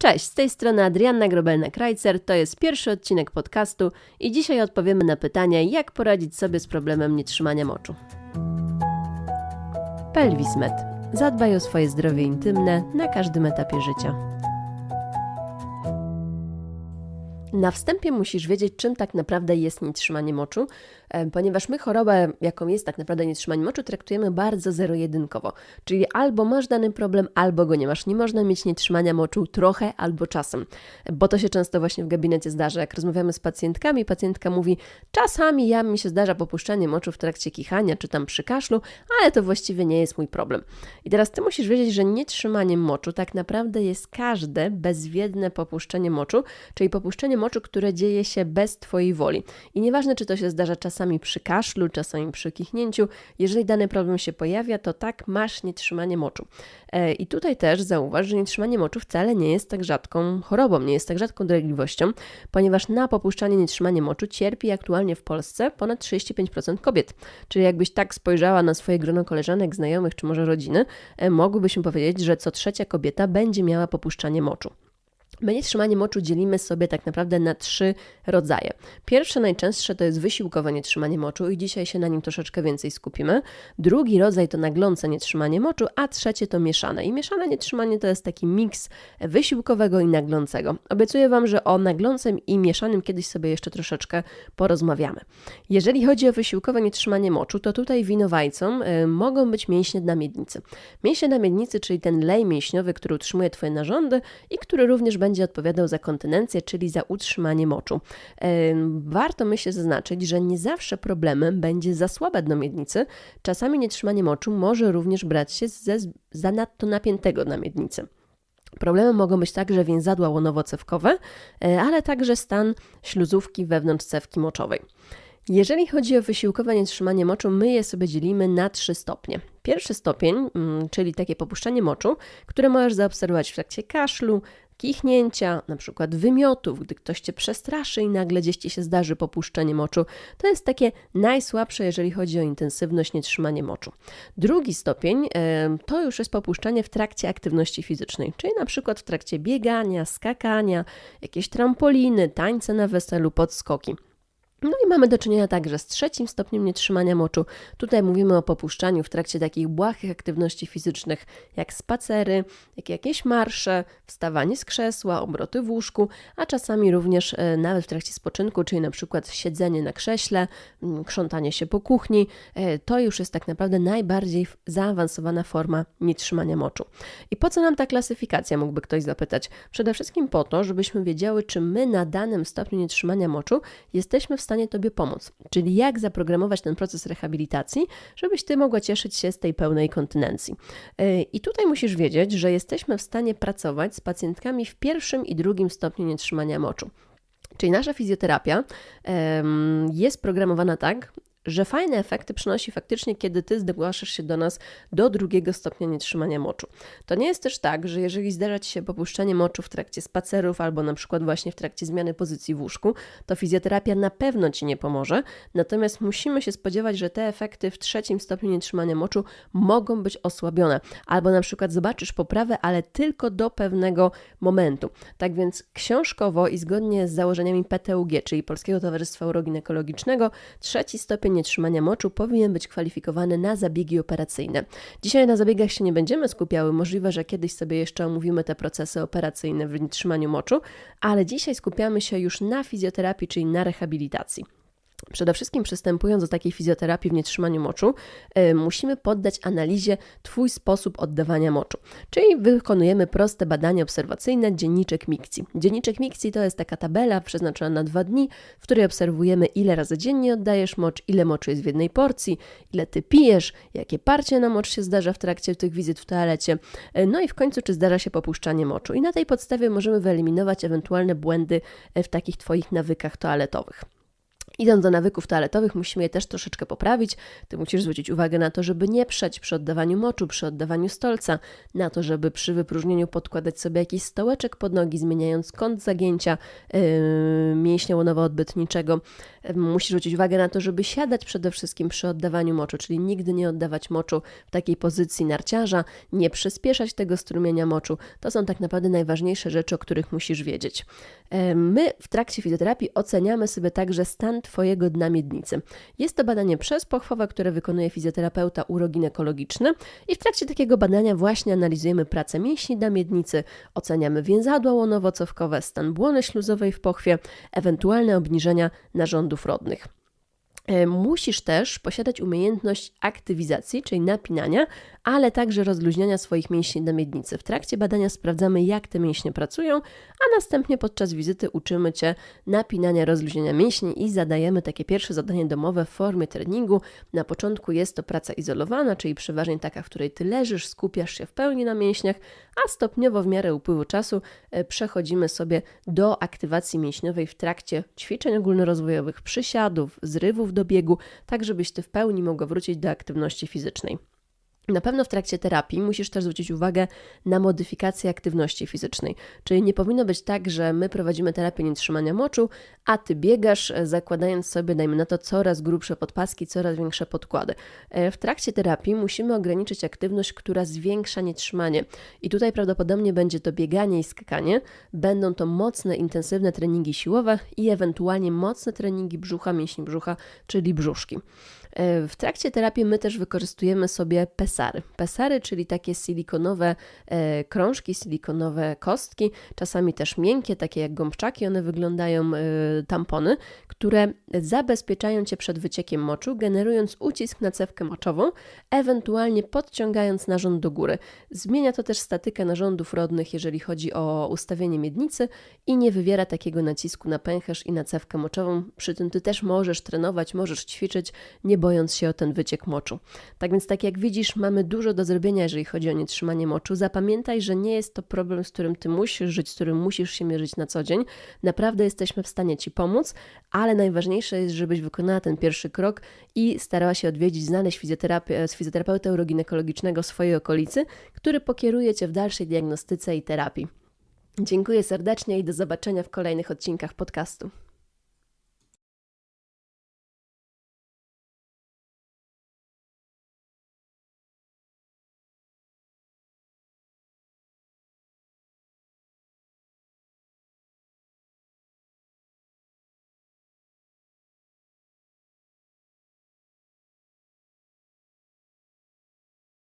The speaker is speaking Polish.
Cześć, z tej strony Adrianna Grobelna-Krajcer, to jest pierwszy odcinek podcastu i dzisiaj odpowiemy na pytania, jak poradzić sobie z problemem nietrzymania moczu. Pelvis.med. Zadbaj o swoje zdrowie intymne na każdym etapie życia. Na wstępie musisz wiedzieć, czym tak naprawdę jest nietrzymanie moczu, ponieważ my chorobę, jaką jest tak naprawdę nietrzymanie moczu, traktujemy bardzo zero-jedynkowo. Czyli albo masz dany problem, albo go nie masz. Nie można mieć nietrzymania moczu trochę albo czasem, bo to się często właśnie w gabinecie zdarza. Jak rozmawiamy z pacjentkami, pacjentka mówi, czasami mi się zdarza popuszczanie moczu w trakcie kichania, czy tam przy kaszlu, ale to właściwie nie jest mój problem. I teraz Ty musisz wiedzieć, że nietrzymanie moczu tak naprawdę jest każde bezwiedne popuszczenie moczu, czyli popuszczenie moczu, które dzieje się bez Twojej woli. I nieważne, czy to się zdarza czasami przy kaszlu, czasami przy kichnięciu, jeżeli dany problem się pojawia, to tak masz nietrzymanie moczu. I tutaj też zauważ, że nietrzymanie moczu wcale nie jest tak rzadką chorobą, nie jest tak rzadką dolegliwością, ponieważ na popuszczanie nietrzymanie moczu cierpi aktualnie w Polsce ponad 35% kobiet. Czyli jakbyś tak spojrzała na swoje grono koleżanek, znajomych czy może rodziny, mogłybyśmy powiedzieć, że co trzecia kobieta będzie miała popuszczanie moczu. My nietrzymanie moczu dzielimy sobie tak naprawdę na 3 rodzaje. Pierwsze, najczęstsze to jest wysiłkowe nietrzymanie moczu i dzisiaj się na nim troszeczkę więcej skupimy. Drugi rodzaj to naglące nietrzymanie moczu, a trzecie to mieszane. I mieszane nietrzymanie to jest taki miks wysiłkowego i naglącego. Obiecuję Wam, że o naglącym i mieszanym kiedyś sobie jeszcze troszeczkę porozmawiamy. Jeżeli chodzi o wysiłkowe nietrzymanie moczu, to tutaj winowajcą mogą być mięśnie na miednicy. Mięśnie na miednicy, czyli ten lej mięśniowy, który utrzymuje Twoje narządy i który również będzie odpowiadał za kontynencję, czyli za utrzymanie moczu. Warto myślę zaznaczyć, że nie zawsze problemem będzie za słabe dno miednicy. Czasami nietrzymanie moczu może również brać się ze zanadto napiętego dna miednicy. Problemem mogą być także więzadła łonowo-cewkowe, ale także stan śluzówki wewnątrz cewki moczowej. Jeżeli chodzi o wysiłkowe nietrzymanie moczu, my je sobie dzielimy na 3 stopnie. Pierwszy stopień, czyli takie popuszczanie moczu, które możesz zaobserwować w trakcie kaszlu, kichnięcia, na przykład wymiotów, gdy ktoś Cię przestraszy i nagle gdzieś Ci się zdarzy popuszczenie moczu. To jest takie najsłabsze, jeżeli chodzi o intensywność nietrzymanie moczu. Drugi stopień to już jest popuszczanie w trakcie aktywności fizycznej, czyli na przykład w trakcie biegania, skakania, jakieś trampoliny, tańce na weselu, podskoki. No i mamy do czynienia także z 3 stopniem nietrzymania moczu. Tutaj mówimy o popuszczaniu w trakcie takich błahych aktywności fizycznych, jak spacery, jak jakieś marsze, wstawanie z krzesła, obroty w łóżku, a czasami również nawet w trakcie spoczynku, czyli na przykład siedzenie na krześle, krzątanie się po kuchni. To już jest tak naprawdę najbardziej zaawansowana forma nietrzymania moczu. I po co nam ta klasyfikacja, mógłby ktoś zapytać? Przede wszystkim po to, żebyśmy wiedziały, czy my na danym stopniu nietrzymania moczu jesteśmy w stanie Tobie pomóc, czyli jak zaprogramować ten proces rehabilitacji, żebyś Ty mogła cieszyć się z tej pełnej kontynencji. I tutaj musisz wiedzieć, że jesteśmy w stanie pracować z pacjentkami w 1. i 2. stopniu nietrzymania moczu. Czyli nasza fizjoterapia jest programowana tak, że fajne efekty przynosi faktycznie, kiedy Ty zgłaszasz się do nas do 2. stopnia nietrzymania moczu. To nie jest też tak, że jeżeli zdarza Ci się popuszczanie moczu w trakcie spacerów albo na przykład właśnie w trakcie zmiany pozycji w łóżku, to fizjoterapia na pewno Ci nie pomoże, natomiast musimy się spodziewać, że te efekty w 3. stopniu nietrzymania moczu mogą być osłabione, albo na przykład zobaczysz poprawę, ale tylko do pewnego momentu. Tak więc książkowo i zgodnie z założeniami PTUG, czyli Polskiego Towarzystwa Uroginekologicznego, 3. stopień nietrzymania moczu powinien być kwalifikowany na zabiegi operacyjne. Dzisiaj na zabiegach się nie będziemy skupiały, możliwe, że kiedyś sobie jeszcze omówimy te procesy operacyjne w nietrzymaniu moczu, ale dzisiaj skupiamy się już na fizjoterapii, czyli na rehabilitacji. Przede wszystkim przystępując do takiej fizjoterapii w nietrzymaniu moczu, musimy poddać analizie Twój sposób oddawania moczu. Czyli wykonujemy proste badanie obserwacyjne, dzienniczek mikcji. Dzienniczek mikcji to jest taka tabela przeznaczona na 2 dni, w której obserwujemy, ile razy dziennie oddajesz mocz, ile moczu jest w jednej porcji, ile Ty pijesz, jakie parcie na mocz się zdarza w trakcie tych wizyt w toalecie, no i w końcu, czy zdarza się popuszczanie moczu. I na tej podstawie możemy wyeliminować ewentualne błędy w takich Twoich nawykach toaletowych. Idąc do nawyków toaletowych, musimy je też troszeczkę poprawić. Ty musisz zwrócić uwagę na to, żeby nie przeć przy oddawaniu moczu, przy oddawaniu stolca, na to, żeby przy wypróżnieniu podkładać sobie jakiś stołeczek pod nogi, zmieniając kąt zagięcia mięśnia łonowo-odbytniczego. Musisz zwrócić uwagę na to, żeby siadać przede wszystkim przy oddawaniu moczu, czyli nigdy nie oddawać moczu w takiej pozycji narciarza, nie przyspieszać tego strumienia moczu. To są tak naprawdę najważniejsze rzeczy, o których musisz wiedzieć. My w trakcie fizjoterapii oceniamy sobie także stan Twojego dna miednicy. Jest to badanie przezpochwowe, które wykonuje fizjoterapeuta uroginekologiczny i w trakcie takiego badania właśnie analizujemy pracę mięśni dna miednicy, oceniamy więzadła łonowo-cewkowe, stan błony śluzowej w pochwie, ewentualne obniżenia narządów rodnych. Musisz też posiadać umiejętność aktywizacji, czyli napinania, ale także rozluźniania swoich mięśni na miednicy. W trakcie badania sprawdzamy, jak te mięśnie pracują, a następnie podczas wizyty uczymy Cię napinania, rozluźniania mięśni i zadajemy takie pierwsze zadanie domowe w formie treningu. Na początku jest to praca izolowana, czyli przeważnie taka, w której Ty leżysz, skupiasz się w pełni na mięśniach, a stopniowo w miarę upływu czasu przechodzimy sobie do aktywacji mięśniowej w trakcie ćwiczeń ogólnorozwojowych, przysiadów, zrywów do biegu, tak żebyś Ty w pełni mogła wrócić do aktywności fizycznej. Na pewno w trakcie terapii musisz też zwrócić uwagę na modyfikację aktywności fizycznej, czyli nie powinno być tak, że my prowadzimy terapię nietrzymania moczu, a Ty biegasz, zakładając sobie, dajmy na to, coraz grubsze podpaski, coraz większe podkłady. W trakcie terapii musimy ograniczyć aktywność, która zwiększa nietrzymanie i tutaj prawdopodobnie będzie to bieganie i skakanie, będą to mocne, intensywne treningi siłowe i ewentualnie mocne treningi brzucha, mięśni brzucha, czyli brzuszki. W trakcie terapii my też wykorzystujemy sobie pesary. Pesary, czyli takie silikonowe krążki, silikonowe kostki, czasami też miękkie, takie jak gąbczaki, one wyglądają tampony, które zabezpieczają Cię przed wyciekiem moczu, generując ucisk na cewkę moczową, ewentualnie podciągając narząd do góry. Zmienia to też statykę narządów rodnych, jeżeli chodzi o ustawienie miednicy i nie wywiera takiego nacisku na pęcherz i na cewkę moczową. Przy tym Ty też możesz trenować, możesz ćwiczyć, nie bojąc się o ten wyciek moczu. Tak więc, tak jak widzisz, mamy dużo do zrobienia, jeżeli chodzi o nietrzymanie moczu. Zapamiętaj, że nie jest to problem, z którym Ty musisz żyć, z którym musisz się mierzyć na co dzień. Naprawdę jesteśmy w stanie Ci pomóc, ale najważniejsze jest, żebyś wykonała ten pierwszy krok i starała się odwiedzić, znaleźć fizjoterapeutę uroginekologicznego w swojej okolicy, który pokieruje Cię w dalszej diagnostyce i terapii. Dziękuję serdecznie i do zobaczenia w kolejnych odcinkach podcastu.